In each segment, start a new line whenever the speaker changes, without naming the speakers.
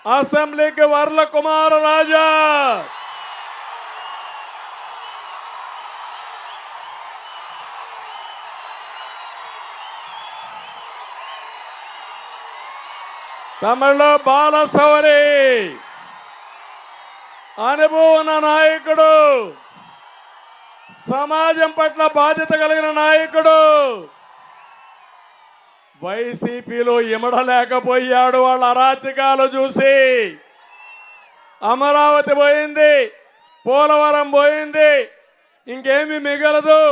అసెంబ్లీకి వర్ల కుమార్ రాజా, తమిళ బాలసౌరి అనుభవం ఉన్న నాయకుడు, సమాజం పట్ల బాధ్యత కలిగిన నాయకుడు. వైసీపీలో ఇమడలేకపోయాడు. వాళ్ళ అరాచకాలు చూసి అమరావతి పోయింది, పోలవరం పోయింది, ఇంకేమీ మిగలదు.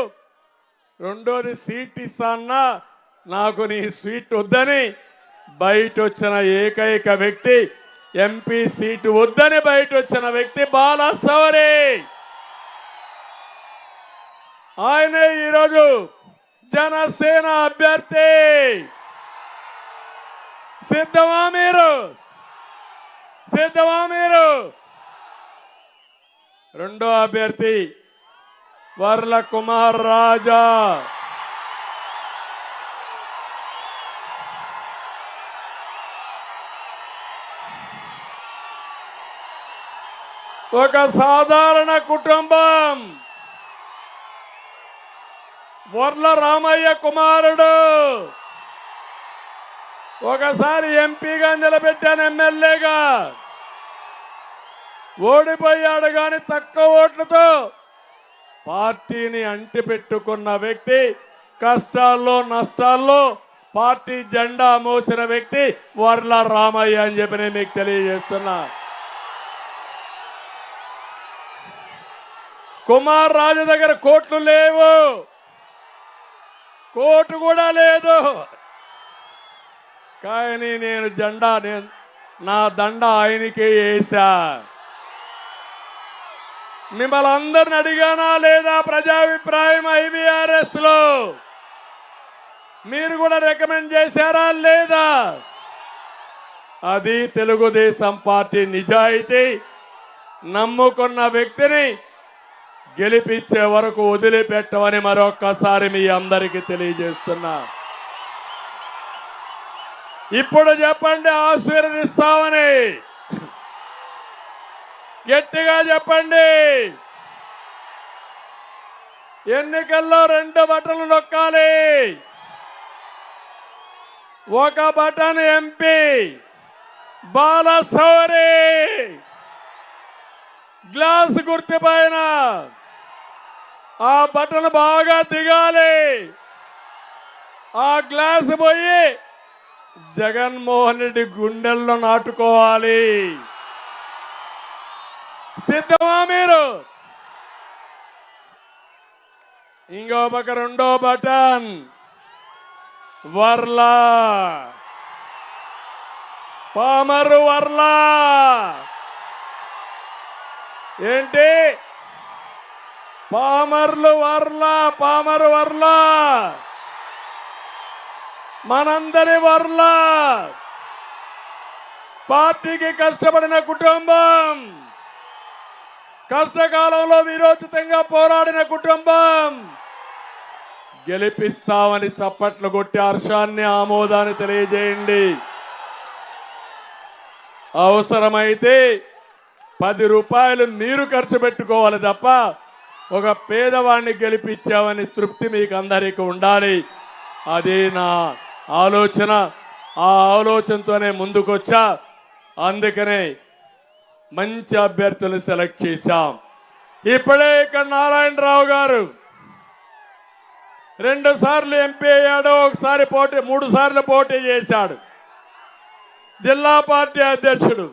రెండోది సీట్ ఇస్తాన్నా, నాకు నీ సీట్ వద్దని బయట వచ్చిన ఏకైక వ్యక్తి, ఎంపీ సీటు వద్దని బయట వచ్చిన వ్యక్తి బాలసౌరి. ఆయనే ఈరోజు జనసేన అభ్యర్థి. సిద్ధమా మీరు? సిద్ధమా మీరు? రెండో అభ్యర్థి వర్ల కుమార్ రాజా. ఒక సాధారణ కుటుంబం. వర్ల రామయ్య కుమారుడు. ఒకసారి ఎంపీగా నిలబెట్టాను, ఎమ్మెల్యేగా ఓడిపోయాడు. కానీ తక్కువ ఓట్లతో పార్టీని అంటిపెట్టుకున్న వ్యక్తి, కష్టాల్లో నష్టాల్లో పార్టీ జెండా మోసిన వ్యక్తి వర్ల రామయ్య అని చెప్పి నేను మీకు తెలియజేస్తున్నా. కుమార్ రాజు దగ్గర కోట్లు లేవు, కోటు కూడా లేదు. కానీ నేను నా దండ ఆయనకే వేసా. మిమ్మల్ని అందరిని అడిగానా లేదా? ప్రజాభిప్రాయం IVRS లో మీరు కూడా రికమెండ్ చేశారా లేదా? అది తెలుగుదేశం పార్టీ నిజాయితీ. నమ్ముకున్న వ్యక్తిని గెలిపించే వరకు వదిలిపెట్టమని మరొక్కసారి మీ అందరికీ తెలియజేస్తున్నా. ఇప్పుడు చెప్పండి, ఆశీర్వదిస్తామని గట్టిగా చెప్పండి. ఎన్నికల్లో 2 బటన్లు నొక్కాలి. ఒక బటన్ ఎంపీ బాలసౌరి, గ్లాస్ గుర్తు పైన ఆ బటన్ బాగా దిగాలి. ఆ గ్లాస్ పోయి జగన్మోహన్ రెడ్డి గుండెల్లో నాటుకోవాలి. సిద్ధమా మీరు? ఇంకో పక్క రెండో బటన్ వర్లా, పామరు వర్లా. ఏంటి? పామర్లు వర్లా, పామరు వర్లా, మనందరి వర్లా. పార్టీకి కష్టపడిన కుటుంబం, కష్టకాలంలో విరోచితంగా పోరాడిన కుటుంబం. గెలిపిస్తామని చప్పట్లు కొట్టి హర్షాన్ని, ఆమోదాన్ని తెలియజేయండి. అవసరమైతే 10 రూపాయలు మీరు ఖర్చు పెట్టుకోవాలి తప్ప ఒక పేదవాడిని గెలిపించామని తృప్తి మీకు అందరికీ ఉండాలి. అది నా ఆలోచన. ఆ ఆలోచనతోనే ముందుకొచ్చా. అందుకనే మంచి అభ్యర్థులను సెలెక్ట్ చేశాం. ఇప్పుడే ఇక్కడ నారాయణరావు గారు 2 సార్లు ఎంపీ అయ్యాడు, 3 సార్లు పోటీ చేశాడు. జిల్లా పార్టీ అధ్యక్షుడు.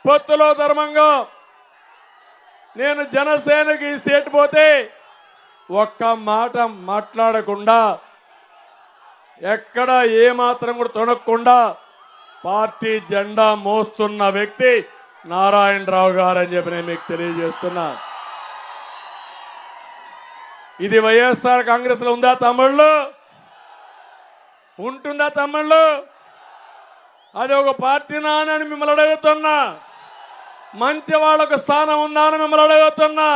పొత్తులో ధర్మంగా నేను జనసేనకి సీట్ పోతే ఒక్క మాట మాట్లాడకుండా, ఎక్కడ ఏమాత్రం కూడా తొణక్కుండా పార్టీ జెండా మోస్తున్న వ్యక్తి నారాయణరావు గారు అని చెప్పి నేను మీకు తెలియజేస్తున్నా. ఇది వైఎస్ఆర్ కాంగ్రెస్ లో ఉందా తమ్ముళ్ళు? ఉంటుందా తమ్ముళ్ళు? అది ఒక పార్టీ నానని మిమ్మల్ని అడుగుతున్నా. మంచి వాళ్ళకు స్థానం ఉందా అని మిమ్మల్ని అడుగుతున్నా.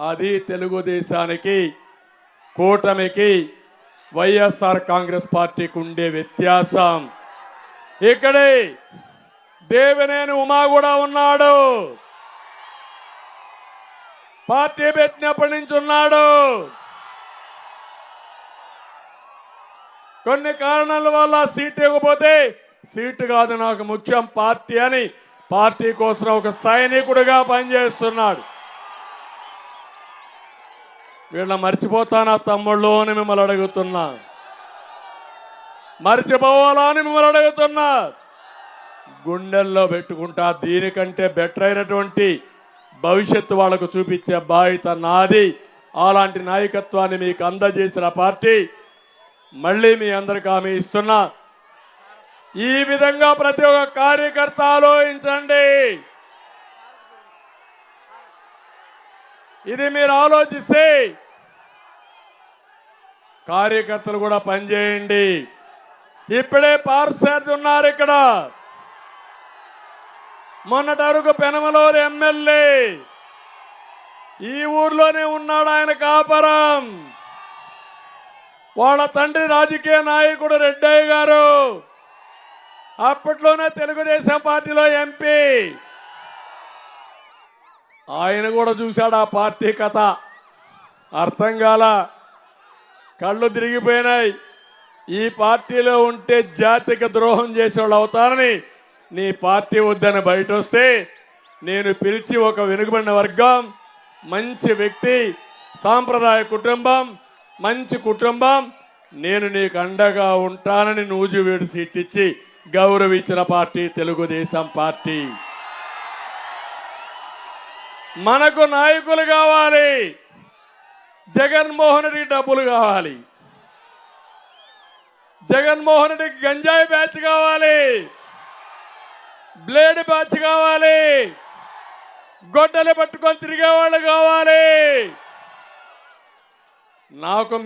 అది తెలుగుదేశానికి, కూటమికి, వైఎస్ఆర్ కాంగ్రెస్ పార్టీకి ఉండే వ్యత్యాసం. ఇక్కడే దేవినేని ఉమా కూడా ఉన్నాడు. పార్టీ పెట్టినప్పటి నుంచి ఉన్నాడు. కొన్ని కారణాల వల్ల సీటు ఇవ్వకపోతే సీటు కాదు నాకు ముఖ్యం పార్టీ అని పార్టీ కోసం ఒక సైనికుడిగా పనిచేస్తున్నాడు. వీళ్ళ మర్చిపోతానా తమ్ముళ్ళు అని మిమ్మల్ని అడుగుతున్నా, మర్చిపోవాలా అని మిమ్మల్ని అడుగుతున్నా. గుండెల్లో పెట్టుకుంటా. దీనికంటే బెటర్ అయినటువంటి భవిష్యత్తు వాళ్లకు చూపించే బాధ్యత నాది. అలాంటి నాయకత్వాన్ని మీకు అందజేసిన పార్టీ మళ్ళీ మీ అందరికీ హామీ ఇస్తున్నా. ఈ విధంగా ప్రతి ఒక్క కార్యకర్త ఆలోచించండి. ఇది మీరు ఆలోచిస్తే కార్యకర్తలు కూడా పనిచేయండి. ఇప్పుడే పార్సార్థి ఉన్నారు ఇక్కడ. మొన్నటి వరకు పెనమలూరు ఎమ్మెల్యే ఈ ఊర్లోనే ఉన్నాడు. ఆయన కాపురం. వాళ్ళ తండ్రి రాజకీయ నాయకుడు రెడ్డయ్య గారు అప్పట్లోనే తెలుగుదేశం పార్టీలో ఎంపీ. ఆయన కూడా చూశాడు ఆ పార్టీ కథ. అర్థం కాల, కళ్ళు తిరిగిపోయినాయి. ఈ పార్టీలో ఉంటే జాతికి ద్రోహం చేసేవాళ్ళు అవుతారని నీ పార్టీ వద్దని బయట వస్తే నేను పిలిచి ఒక వెనుకబడిన వర్గం, మంచి వ్యక్తి, సాంప్రదాయ కుటుంబం, మంచి కుటుంబం, నేను నీకు అండగా ఉంటానని నూజివీడు సీట్ ఇచ్చి గౌరవించిన పార్టీ తెలుగుదేశం పార్టీ. మనకు నాయకులు కావాలి. జగన్మోహన్ రెడ్డి డబ్బులు కావాలి. జగన్మోహన్ రెడ్డికి గంజాయి బ్యాచ్ కావాలి, బ్లేడ్ బ్యాచ్ కావాలి, గొడ్డలు పట్టుకొని తిరిగేవాళ్ళు కావాలి. నాకు